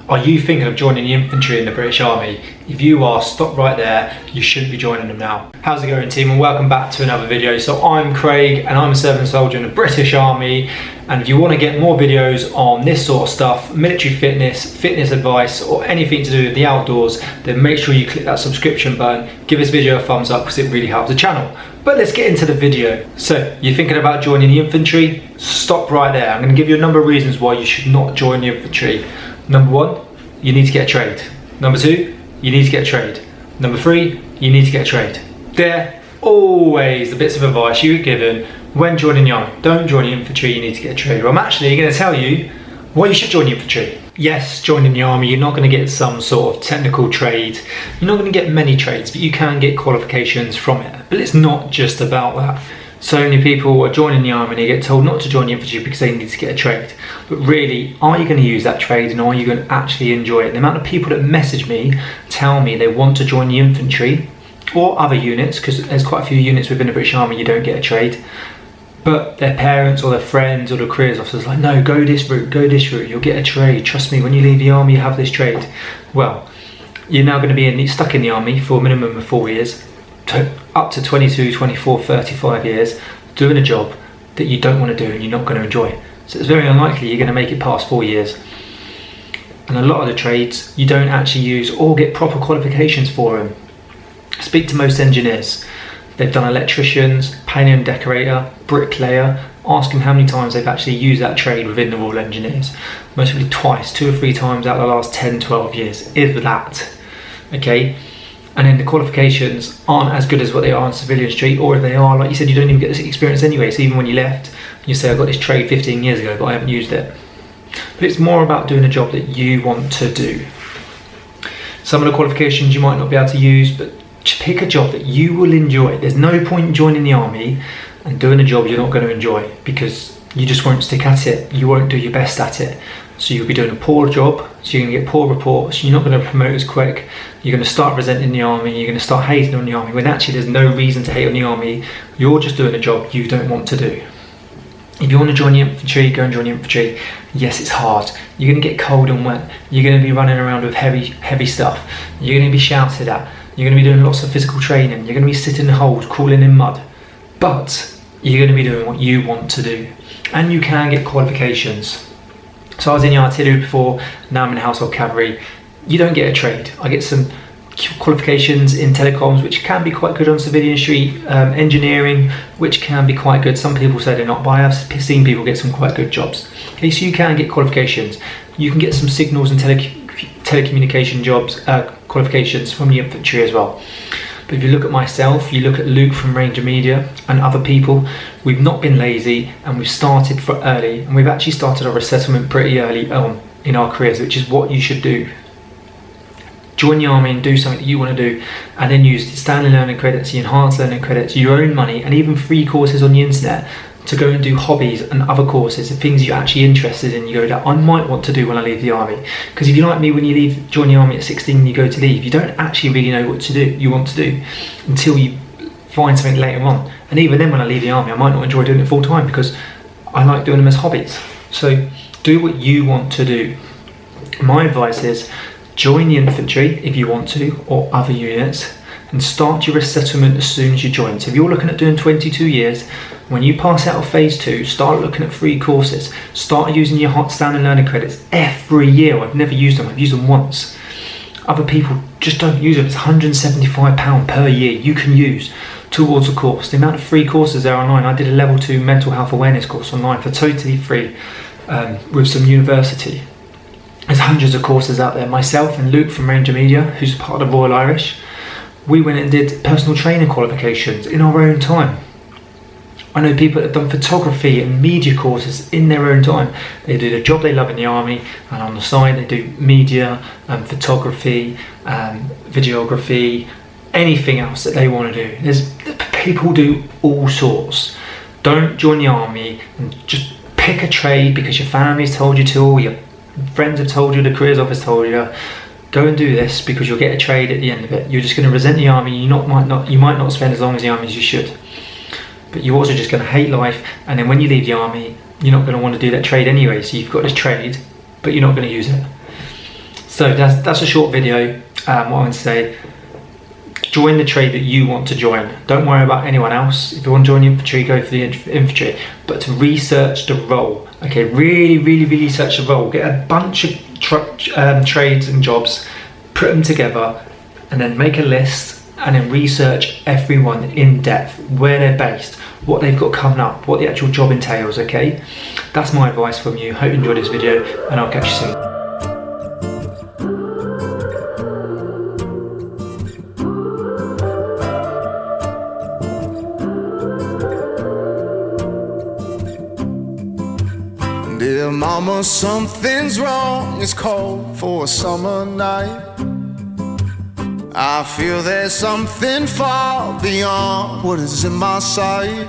Are you thinking of joining the infantry in the British Army? If you are, stop right there. You shouldn't be joining them now. How's it going, team? And welcome back to another video. So I'm Craig and I'm a serving soldier in the British Army. And if you want to get more videos on this sort of stuff, military fitness, fitness advice, or anything to do with the outdoors, then make sure you click that subscription button. Give this video a thumbs up because it really helps the channel. But let's get into the video. So you're thinking about joining the infantry? Stop right there. I'm going to give you a number of reasons why you should not join the infantry. Number one, you need to get a trade. Number two, you need to get a trade. Number three, you need to get a trade. They're always the bits of advice you get given when joining the army. Don't join the infantry, you need to get a trade. Well, I'm actually going to tell you why you should join the infantry. Yes, joining the army, you're not going to get some sort of technical trade. You're not going to get many trades, but you can get qualifications from it. But it's not just about that. So many people are joining the army and they get told not to join the infantry because they need to get a trade. But really, are you going to use that trade and are you going to actually enjoy it? The amount of people that message me tell me they want to join the infantry or other units, because there's quite a few units within the British Army you don't get a trade, but their parents or their friends or the careers officers are like, no, go this route, you'll get a trade. Trust me, when you leave the army, you have this trade. Well, you're now going to be stuck in the army for a minimum of 4 years, up to 22, 24, 35 years, doing a job that you don't want to do and you're not going to enjoy. So it's very unlikely you're going to make it past 4 years. And a lot of the trades you don't actually use or get proper qualifications for them. Speak to most engineers. They've done electricians, painter and decorator, bricklayer. Ask them how many times they've actually used that trade within the Royal Engineers. Most probably twice, 2 or 3 times out of the last 10, 12 years, if that. Okay? And then the qualifications aren't as good as what they are on civilian street, or if they are, like you said, you don't even get this experience anyway. So even when you left, you say, I got this trade 15 years ago, but I haven't used it. But it's more about doing a job that you want to do. Some of the qualifications you might not be able to use, but pick a job that you will enjoy. There's no point in joining the army and doing a job you're not going to enjoy because you just won't stick at it. You won't do your best at it. So you'll be doing a poor job, so you're going to get poor reports, you're not going to promote as quick, you're going to start resenting the army, you're going to start hating on the army, when actually there's no reason to hate on the army. You're just doing a job you don't want to do. If you want to join the infantry, go and join the infantry. Yes, it's hard. You're going to get cold and wet. You're going to be running around with heavy stuff. You're going to be shouted at. You're going to be doing lots of physical training. You're going to be sitting in holes, crawling in mud. But you're going to be doing what you want to do. And you can get qualifications. So I was in the artillery before, now I'm in the household cavalry. You don't get a trade. I get some qualifications in telecoms, which can be quite good on civilian street, engineering, which can be quite good. Some people say they're not, but I have seen people get some quite good jobs. Okay, so you can get qualifications. You can get some signals and telecommunication jobs, qualifications from the infantry as well. But if you look at myself, you look at Luke from Ranger Media and other people, we've not been lazy and we've started for early, and we've actually started our resettlement pretty early on in our careers, which is what you should do. Join the army and do something that you want to do, and then use the standard learning credits, the enhanced learning credits, your own money, and even free courses on the internet to go and do hobbies and other courses and things you're actually interested in. You go, that I might want to do when I leave the army. Because if you're like me, when you join the army at 16 and you go to leave, you don't actually really know what to do, you want to do, until you find something later on. And even then, when I leave the army, I might not enjoy doing it full time because I like doing them as hobbies. So do what you want to do. My advice is join the infantry if you want to, or other units, and start your resettlement as soon as you join. So if you're looking at doing 22 years, when you pass out of phase 2, start looking at free courses. Start using your hot standard learning credits every year. I've never used them, I've used them once. Other people just don't use them. It's £175 per year you can use towards a course. The amount of free courses there online. I did a level 2 mental health awareness course online for totally free with some university. There's hundreds of courses out there. Myself and Luke from Ranger Media, who's part of the Royal Irish, we went and did personal training qualifications in our own time. I know people that have done photography and media courses in their own time. They do the job they love in the army, and on the side they do media, photography, videography, anything else that they want to do. People do all sorts. Don't join the army and just pick a trade because your family's told you to, or your friends have told you, the careers office told you. Go and do this because you'll get a trade at the end of it. You're just going to resent the army. You might not spend as long as the army as you should. But you're also just going to hate life, and then when you leave the army, you're not going to want to do that trade anyway. So you've got this trade, but you're not going to use it. So that's a short video. What I want to say, join the trade that you want to join. Don't worry about anyone else. If you want to join infantry, go for the infantry. But to research the role, okay, really research the role. Get a bunch of trades and jobs, put them together, and then make a list, and then research everyone in depth, where they're based, what they've got coming up, what the actual job entails, okay? That's my advice from you. Hope you enjoyed this video, and I'll catch you soon. Dear mama, something's wrong. It's cold for a summer night. I feel there's something far beyond what is in my sight.